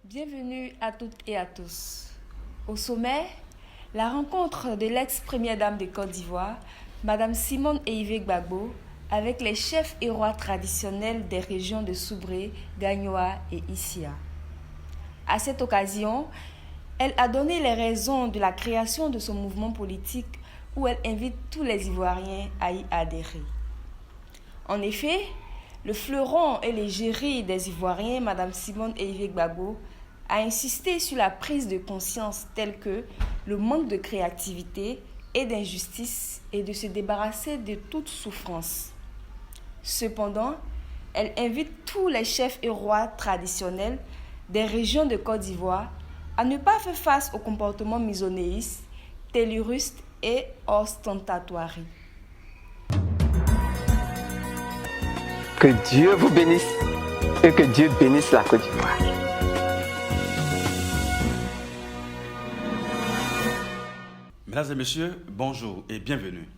Bienvenue à toutes et à tous. Au sommet, la rencontre de l'ex-première dame de Côte d'Ivoire, Madame Simone Eyive Gbagbo, avec les chefs et rois traditionnels des régions de Soubré, Gagnoa et Issia. À cette occasion, elle a donné les raisons de la création de ce mouvement politique où elle invite tous les Ivoiriens à y adhérer. En effet, le fleuron et l'égérie des Ivoiriens, Madame Simone Eyive Gbagbo, a insisté sur la prise de conscience telle que le manque de créativité et d'injustice et de se débarrasser de toute souffrance. Cependant, elle invite tous les chefs et rois traditionnels des régions de Côte d'Ivoire à ne pas faire face au comportement misogynistes, telluristes et ostentatoires. Que Dieu vous bénisse et que Dieu bénisse la Côte d'Ivoire. Mesdames et messieurs, bonjour et bienvenue.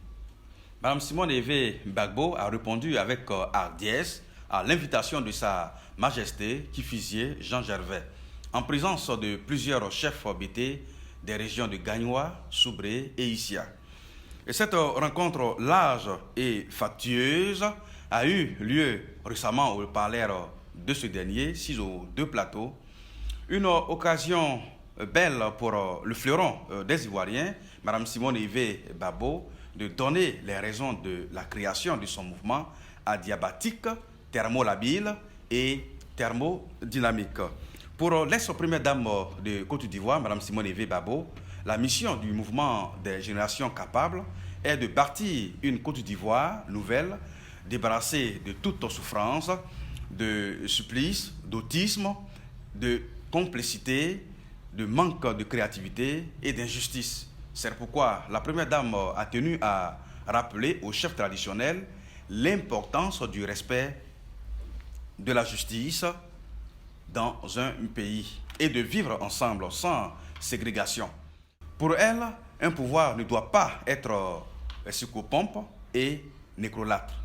Madame Simone Eyive Gbagbo a répondu avec hardiesse à l'invitation de Sa Majesté Kifisier Jean Gervais, en présence de plusieurs chefs BT des régions de Gagnoa, Soubré et Issia. Et cette rencontre large et factueuse a eu lieu récemment au palais de ce dernier, sis aux deux plateaux. Une occasion belle pour le fleuron des Ivoiriens, Mme Simone Eyive Gbagbo, de donner les raisons de la création de son mouvement adiabatique, thermolabile et thermodynamique. Pour l'ex-première dame de Côte d'Ivoire, Mme Simone Eyive Gbagbo, la mission du mouvement des générations capables est de bâtir une Côte d'Ivoire nouvelle, débarrassée de toute souffrance, de supplice, d'autisme, de complicité, de manque de créativité et d'injustice. C'est pourquoi la première dame a tenu à rappeler aux chefs traditionnels l'importance du respect de la justice dans un pays et de vivre ensemble sans ségrégation. Pour elle, un pouvoir ne doit pas être psychopompe et nécrolâtre.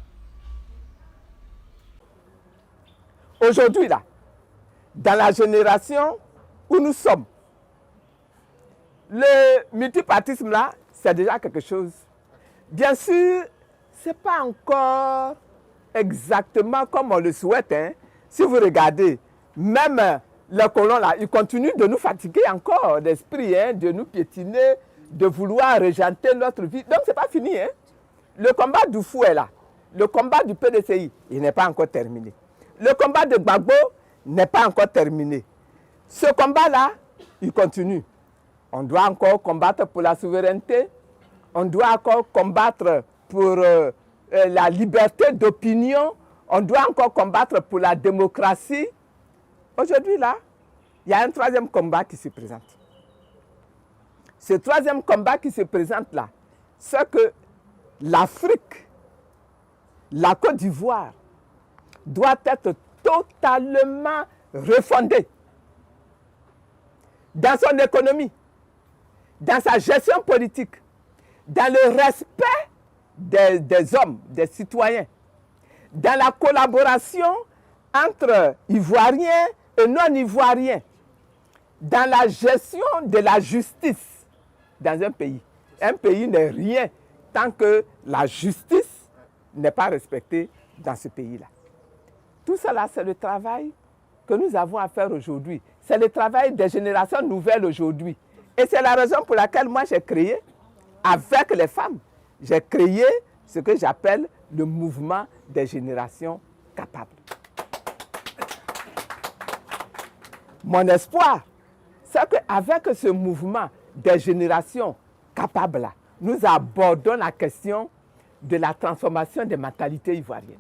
Aujourd'hui, là, dans la génération où nous sommes, le multipartisme, là, c'est déjà quelque chose. Bien sûr, ce n'est pas encore exactement comme on le souhaite. Si vous regardez, même les colons, là, ils continuent de nous fatiguer encore d'esprit, de nous piétiner, de vouloir régenter notre vie. Donc, ce n'est pas fini. Le combat du fou est là. Le combat du PDCI, il n'est pas encore terminé. Le combat de Gbagbo n'est pas encore terminé. Ce combat-là, il continue. On doit encore combattre pour la souveraineté. On doit encore combattre pour la liberté d'opinion. On doit encore combattre pour la démocratie. Aujourd'hui, là, il y a un troisième combat qui se présente. Ce troisième combat qui se présente là, c'est que l'Afrique, la Côte d'Ivoire, doit être totalement refondée dans son économie, dans sa gestion politique, dans le respect des hommes, des citoyens, dans la collaboration entre Ivoiriens et non-Ivoiriens, dans la gestion de la justice dans un pays. Un pays n'est rien tant que la justice n'est pas respectée dans ce pays-là. Tout cela, c'est le travail que nous avons à faire aujourd'hui. C'est le travail des générations nouvelles aujourd'hui. Et c'est la raison pour laquelle moi j'ai créé, avec les femmes, j'ai créé ce que j'appelle le mouvement des générations capables. Mon espoir, c'est qu'avec ce mouvement des générations capables, nous abordons la question de la transformation des mentalités ivoiriennes.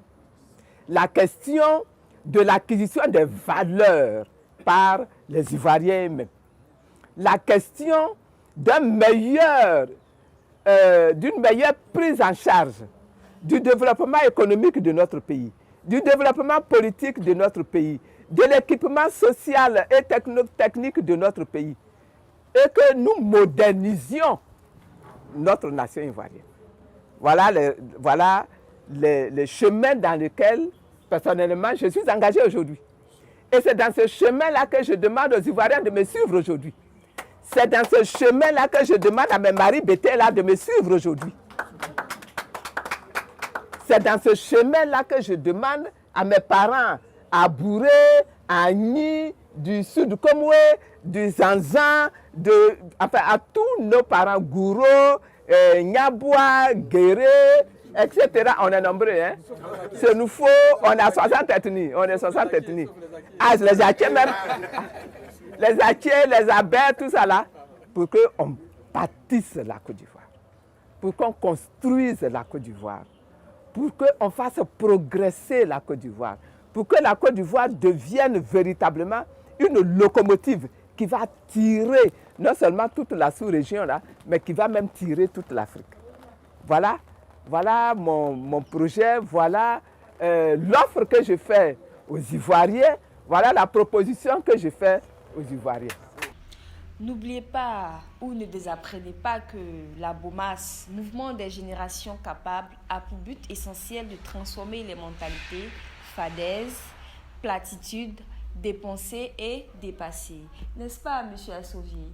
La question de l'acquisition des valeurs par les Ivoiriens eux-mêmes. La question d'une meilleure prise en charge du développement économique de notre pays, du développement politique de notre pays, de l'équipement social et technique de notre pays, et que nous modernisions notre nation ivoirienne. Voilà les chemins dans lesquels, personnellement, je suis engagé aujourd'hui. Et c'est dans ce chemin-là que je demande aux Ivoiriens de me suivre aujourd'hui. C'est dans ce chemin-là que je demande à mes maris Bété-là de me suivre aujourd'hui. C'est dans ce chemin-là que je demande à mes parents, à Bouré, à Agni, du Sud Komwe, du Zanzan, enfin à tous nos parents, Gouro, Nyaboua, Guéré, etc. On est nombreux, hein. Ce nous faut, on a 60 ethnies, on est 60 ethnies. Ah, les Attiers même, les Attiers, les Abers, tout ça là, pour qu'on bâtisse la Côte d'Ivoire, pour qu'on construise la Côte d'Ivoire, pour qu'on fasse progresser la Côte d'Ivoire, pour que la Côte d'Ivoire devienne véritablement une locomotive qui va tirer non seulement toute la sous-région là, mais qui va même tirer toute l'Afrique. Voilà, voilà mon projet, voilà l'offre que je fais aux Ivoiriens, voilà la proposition que je fais aux Ivoiriens. N'oubliez pas ou ne désapprenez pas que la BOMAS, Mouvement des générations capables, a pour but essentiel de transformer les mentalités fadaises, platitudes, dépensées et dépassées. N'est-ce pas, M. Assovier?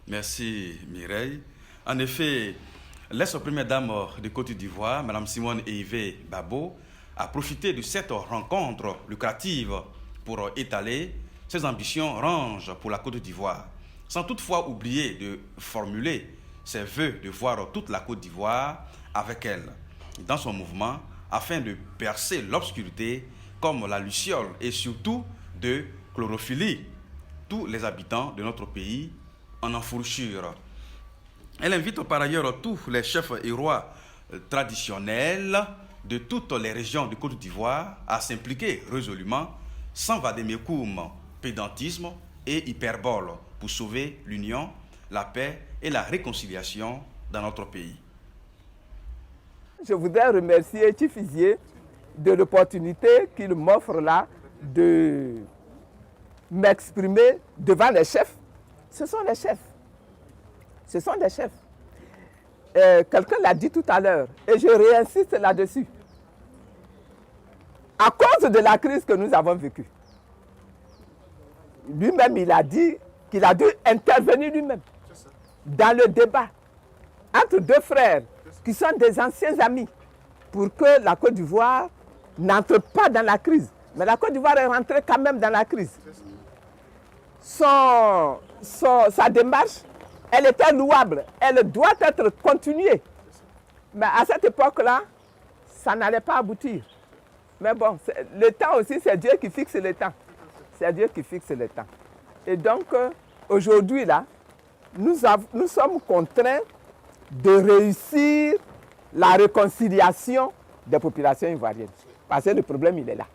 Merci, Mireille. En effet, l'ex-première dame de Côte d'Ivoire, Mme Simone Eivé Gbagbo, a profité de cette rencontre lucrative pour étaler ses ambitions ranges pour la Côte d'Ivoire, sans toutefois oublier de formuler ses vœux de voir toute la Côte d'Ivoire avec elle, dans son mouvement, afin de percer l'obscurité comme la luciole et surtout de chlorophyllie tous les habitants de notre pays en enfourchure. Elle invite par ailleurs tous les chefs et rois traditionnels de toutes les régions de Côte d'Ivoire à s'impliquer résolument, sans vadémécum, pédantisme et hyperbole, pour sauver l'union, la paix et la réconciliation dans notre pays. Je voudrais remercier Tifizier de l'opportunité qu'il m'offre là de m'exprimer devant les chefs. Ce sont les chefs. Ce sont des chefs. Quelqu'un l'a dit tout à l'heure et je réinsiste là-dessus. À cause de la crise que nous avons vécue, lui-même il a dit qu'il a dû intervenir lui-même dans le débat entre deux frères qui sont des anciens amis pour que la Côte d'Ivoire n'entre pas dans la crise. Mais la Côte d'Ivoire est rentrée quand même dans la crise. Sa démarche, elle était louable, elle doit être continuée. Mais à cette époque-là, ça n'allait pas aboutir. Mais bon, le temps aussi, c'est Dieu qui fixe le temps. C'est Dieu qui fixe le temps. Et donc, aujourd'hui, là, nous sommes contraints de réussir la réconciliation des populations ivoiriennes. Parce que le problème, il est là.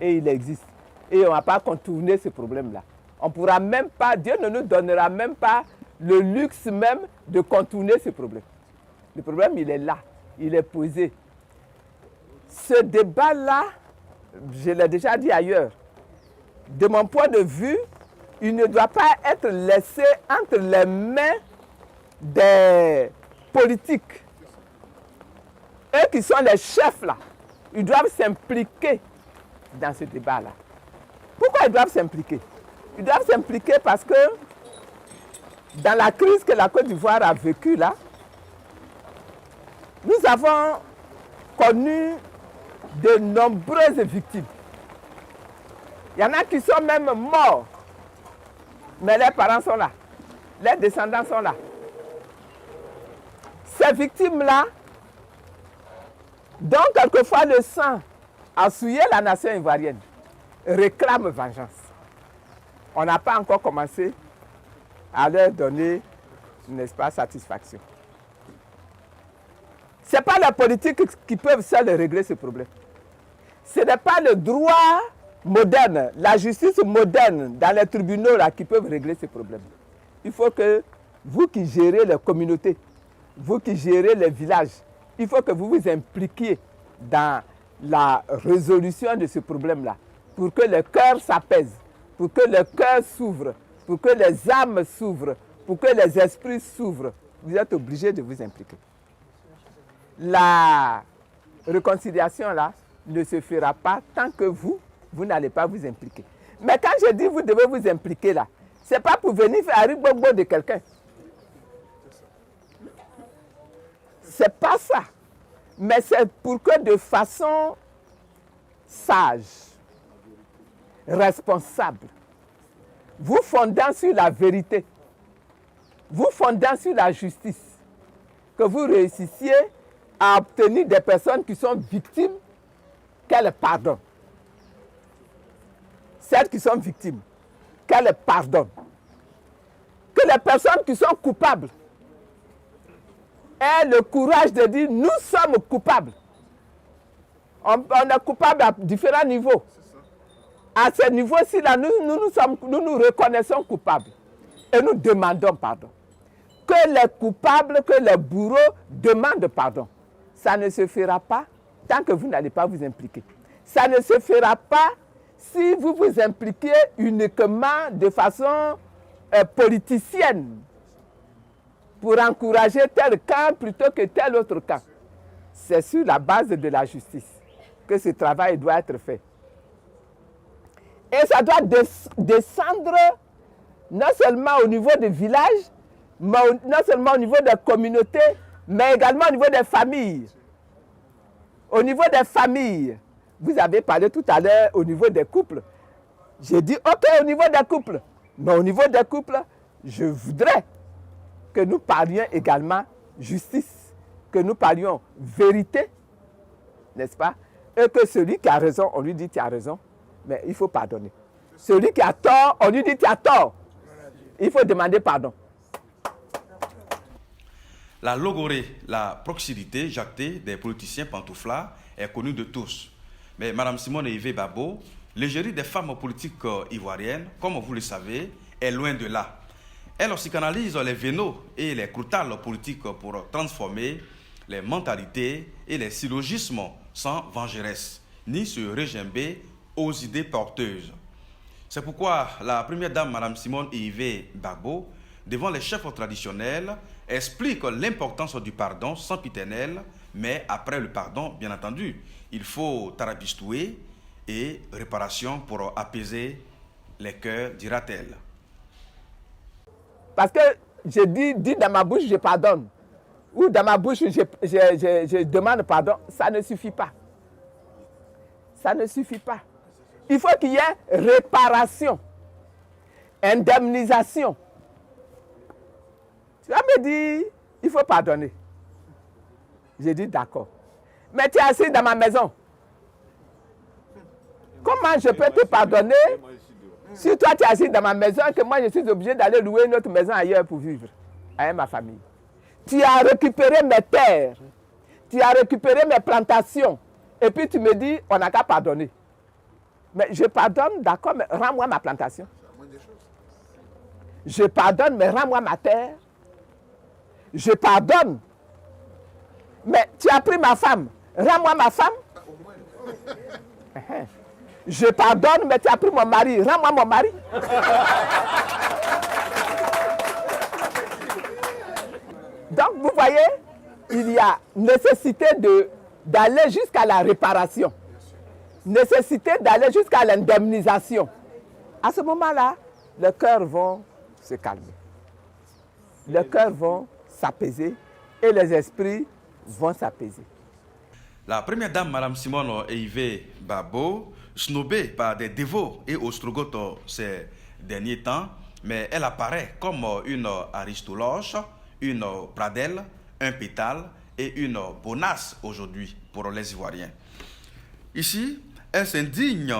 Et il existe. Et on ne va pas contourner ce problème-là. On ne pourra même pas, Dieu ne nous donnera même pas le luxe même de contourner ce problème. Le problème, il est là. Il est posé. Ce débat-là, je l'ai déjà dit ailleurs, de mon point de vue, il ne doit pas être laissé entre les mains des politiques. Eux qui sont les chefs là, ils doivent s'impliquer dans ce débat-là. Pourquoi ils doivent s'impliquer? Ils doivent s'impliquer parce que dans la crise que la Côte d'Ivoire a vécue là, nous avons connu de nombreuses victimes. Il y en a qui sont même morts, mais leurs parents sont là, leurs descendants sont là. Ces victimes-là, dont quelquefois le sang a souillé la nation ivoirienne, réclament vengeance. On n'a pas encore commencé à leur donner, n'est-ce pas, satisfaction. Ce n'est pas la politique qui peuvent seuls régler ce problème. Ce n'est pas le droit moderne, la justice moderne dans les tribunaux là, qui peuvent régler ce problème. Il faut que vous qui gérez les communautés, vous qui gérez les villages, il faut que vous vous impliquiez dans la résolution de ce problème-là, pour que le cœur s'apaise, pour que le cœur s'ouvre, pour que les âmes s'ouvrent, pour que les esprits s'ouvrent. Vous êtes obligés de vous impliquer. La réconciliation là ne se fera pas tant que vous n'allez pas vous impliquer. Mais quand je dis vous devez vous impliquer là, ce n'est pas pour venir faire un rigbogbo de quelqu'un. Ce n'est pas ça. Mais c'est pour que de façon sage, responsable, vous fondant sur la vérité, vous fondant sur la justice, que vous réussissiez à obtenir des personnes qui sont victimes, qu'elles pardonnent. Celles qui sont victimes, qu'elles pardonnent. Que les personnes qui sont coupables aient le courage de dire nous sommes coupables. On est coupable à différents niveaux. À ce niveau-ci, là, nous nous reconnaissons coupables. Et nous demandons pardon. Que les coupables, que les bourreaux demandent pardon. Ça ne se fera pas tant que vous n'allez pas vous impliquer. Ça ne se fera pas si vous vous impliquez uniquement de façon politicienne pour encourager tel camp plutôt que tel autre camp. C'est sur la base de la justice que ce travail doit être fait. Et ça doit descendre non seulement au niveau des villages, non seulement au niveau des communautés, mais également au niveau des familles. Au niveau des familles, vous avez parlé tout à l'heure au niveau des couples. J'ai dit, ok, au niveau des couples. Mais au niveau des couples, je voudrais que nous parlions également justice, que nous parlions vérité, n'est-ce pas? Et que celui qui a raison, on lui dit, tu as raison, mais il faut pardonner. Celui qui a tort, on lui dit, tu as tort. Il faut demander pardon. La logorée, la proximité jactée des politiciens pantouflards est connue de tous. Mais Mme Simone Yves Gbagbo, l'égérie des femmes politiques ivoiriennes, comme vous le savez, est loin de là. Elle aussi canalise les vénos et les croutales politiques pour transformer les mentalités et les syllogismes sans vengeresse, ni se régimber aux idées porteuses. C'est pourquoi la première dame, Mme Simone Yves Gbagbo, devant les chefs traditionnels, explique l'importance du pardon sempiternel, mais après le pardon, bien entendu, il faut tarabistouer et réparation pour apaiser les cœurs, dira-t-elle. Parce que je dis dans ma bouche, je pardonne. Ou dans ma bouche, je demande pardon. Ça ne suffit pas. Ça ne suffit pas. Il faut qu'il y ait réparation, indemnisation. Tu vas me dire, il faut pardonner. J'ai dit d'accord. Mais tu es assis dans ma maison. Comment je peux te pardonner si toi tu es assis dans ma maison et que moi je suis obligé d'aller louer une autre maison ailleurs pour vivre avec ma famille? Tu as récupéré mes terres, tu as récupéré mes plantations et puis tu me dis on n'a qu'à pardonner. Mais je pardonne, d'accord, mais rends-moi ma plantation. Je pardonne, mais rends-moi ma terre. Je pardonne, mais tu as pris ma femme, rends-moi ma femme. Je pardonne, mais tu as pris mon mari, rends-moi mon mari. Donc, vous voyez, il y a nécessité d'aller jusqu'à la réparation, nécessité d'aller jusqu'à l'indemnisation. À ce moment-là, les cœurs vont se calmer. Les cœurs vont s'apaiser et les esprits vont s'apaiser. La première dame, Mme Simone Yves Gbagbo, snobée par des dévots et ostrogoths ces derniers temps, mais elle apparaît comme une aristoloche, une pradelle, un pétale et une bonasse aujourd'hui pour les Ivoiriens. Ici, elle s'indigne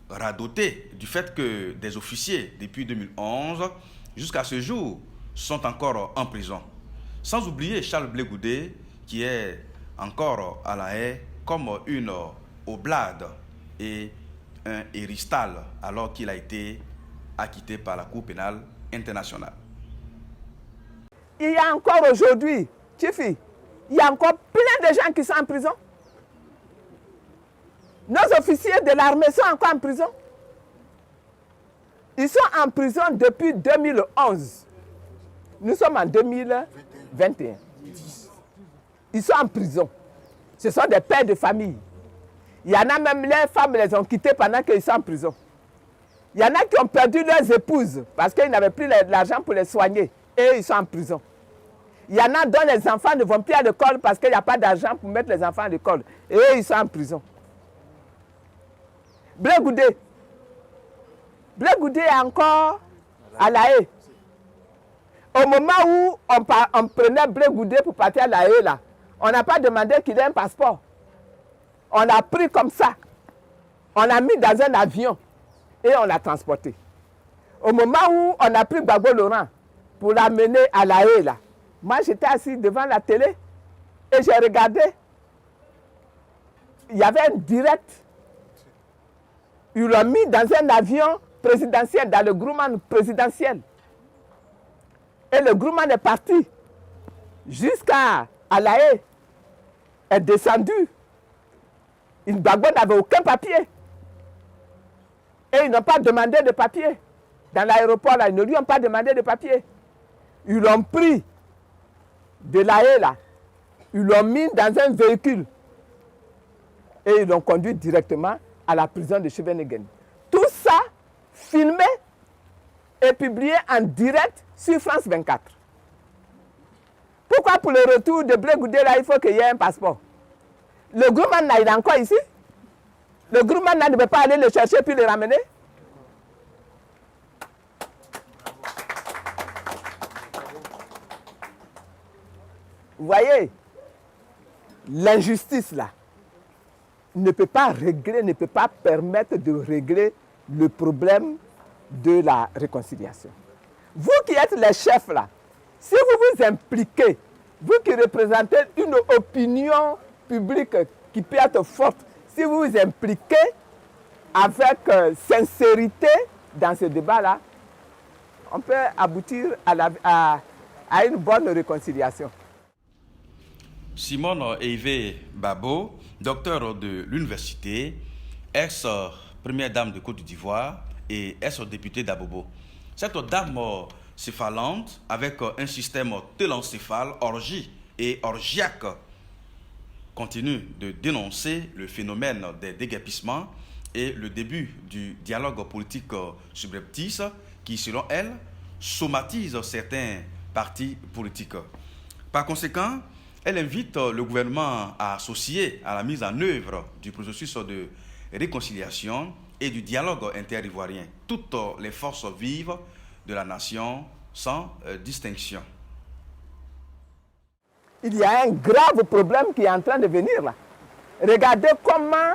radotée du fait que des officiers depuis 2011 jusqu'à ce jour sont encore en prison. Sans oublier Charles Blé Goudé qui est encore à la haie comme une oblade et un héristal alors qu'il a été acquitté par la Cour pénale internationale. Il y a encore aujourd'hui, Chifi, il y a encore plein de gens qui sont en prison. Nos officiers de l'armée sont encore en prison. Ils sont en prison depuis 2011. Nous sommes en 2021. Ils sont en prison. Ce sont des pères de famille. Il y en a même, les femmes les ont quittés pendant qu'ils sont en prison. Il y en a qui ont perdu leurs épouses parce qu'ils n'avaient plus l'argent pour les soigner et ils sont en prison. Il y en a dont les enfants ne vont plus à l'école parce qu'il n'y a pas d'argent pour mettre les enfants à l'école et eux, ils sont en prison. Blé Goudé. Blé Goudé est encore à La Haye. Au moment où on prenait Blé Goudé pour partir à La Haye, là, on n'a pas demandé qu'il ait un passeport. On l'a pris comme ça. On l'a mis dans un avion et on l'a transporté. Au moment où on a pris Gbagbo Laurent pour l'amener à La Haye, là, moi j'étais assis devant la télé et j'ai regardé. Il y avait un direct. Ils l'ont mis dans un avion présidentiel, dans le Grumman présidentiel. Et le Grumman est parti jusqu'à La Haye. Est descendu. Gbagbo n'avait aucun papier. Et ils n'ont pas demandé de papier. Dans l'aéroport, là, ils ne lui ont pas demandé de papier. Ils l'ont pris de La Haye, là. Ils l'ont mis dans un véhicule. Et ils l'ont conduit directement à la prison de Scheveningen. Tout ça, filmé et publié en direct sur France 24. Pourquoi pour le retour de Blé Goudé, là, il faut qu'il y ait un passeport? Le Grumman, là, il est encore ici. Le Grumman, là, ne peut pas aller le chercher puis le ramener. Vous voyez, l'injustice, là, ne peut pas régler, ne peut pas permettre de régler le problème de la réconciliation. Vous qui êtes les chefs, là, si vous vous impliquez, vous qui représentez une opinion publique qui peut être forte, si vous vous impliquez avec sincérité dans ce débat-là, on peut aboutir à une bonne réconciliation. Simone Eivé Gbagbo, docteur de l'université, ex-première dame de Côte d'Ivoire et ex-députée d'Abobo. Cette dame céphalante, avec un système télencéphale, orgie et orgiaque, continue de dénoncer le phénomène des déguerpissements et le début du dialogue politique subreptice qui, selon elle, somatise certains partis politiques. Par conséquent, elle invite le gouvernement à associer à la mise en œuvre du processus de réconciliation et du dialogue inter-ivoirien toutes les forces vives de la nation sans distinction. Il y a un grave problème qui est en train de venir là. Regardez comment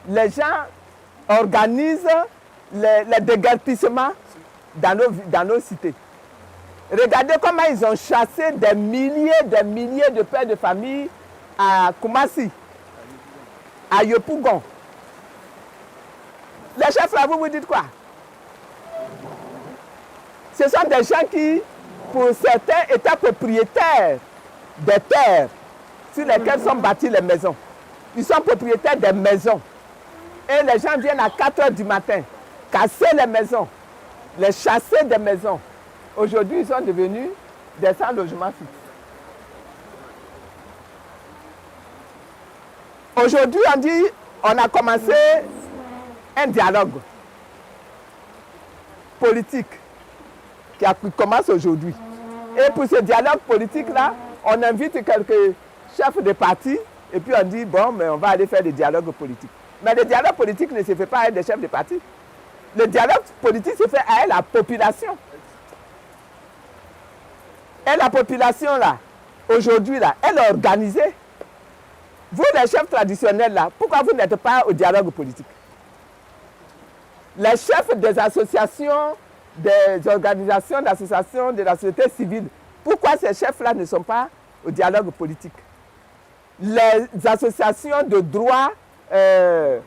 les gens organisent les déguerpissements dans nos cités. Regardez comment ils ont chassé des milliers de pères de famille à Koumassi, à Yopougon. Les chefs là, vous dites quoi? Ce sont des gens qui, pour certains, étaient propriétaires des terres sur lesquelles sont bâties les maisons. Ils sont propriétaires des maisons. Et les gens viennent à 4 heures du matin, casser les maisons, les chasser des maisons. Aujourd'hui, ils sont devenus des sans logements fixes. Aujourd'hui, on dit, on a commencé un dialogue politique qui commence aujourd'hui. Et pour ce dialogue politique-là, on invite quelques chefs de parti et puis on dit, bon, mais on va aller faire des dialogues politiques. Mais le dialogue politique ne se fait pas avec des chefs de parti. Le dialogue politique se fait avec la population. Et la population, là, aujourd'hui, là, elle est organisée. Vous, les chefs traditionnels, là, pourquoi vous n'êtes pas au dialogue politique? Les chefs des associations, des organisations, d'associations, de la société civile, pourquoi ces chefs-là ne sont pas au dialogue politique? Les associations de droits de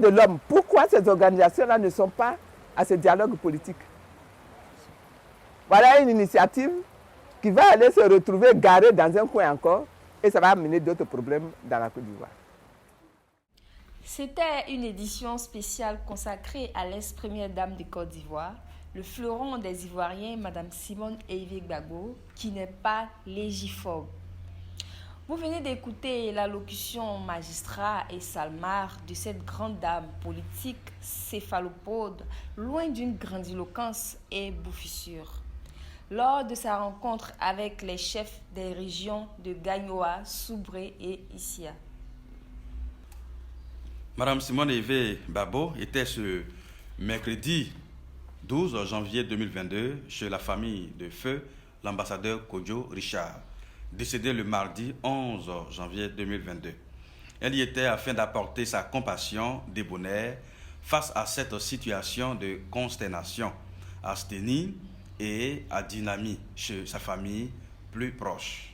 l'homme, pourquoi ces organisations-là ne sont pas à ce dialogue politique? Voilà une initiative qui va aller se retrouver garée dans un coin encore et ça va amener d'autres problèmes dans la Côte d'Ivoire. C'était une édition spéciale consacrée à l'ex-première dame de Côte d'Ivoire, le fleuron des Ivoiriens, Madame Simone Eivé Gbagbo, qui n'est pas légiphobe. Vous venez d'écouter l'allocution magistrat et salmar de cette grande dame politique céphalopode, loin d'une grandiloquence et bouffissure. Lors de sa rencontre avec les chefs des régions de Gagnoa, Soubré et Issia. Madame Simone Eve Gbagbo était ce mercredi 12 janvier 2022 chez la famille de feu l'ambassadeur Kodjo Richard, décédé le mardi 11 janvier 2022. Elle y était afin d'apporter sa compassion débonnaire face à cette situation de consternation, asthénie et à dynamie chez sa famille plus proche.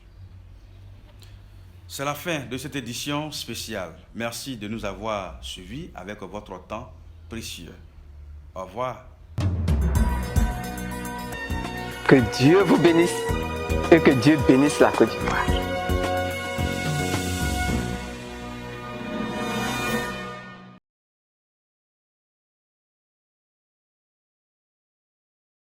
C'est la fin de cette édition spéciale. Merci de nous avoir suivis avec votre temps précieux. Au revoir. Que Dieu vous bénisse et que Dieu bénisse la Côte d'Ivoire.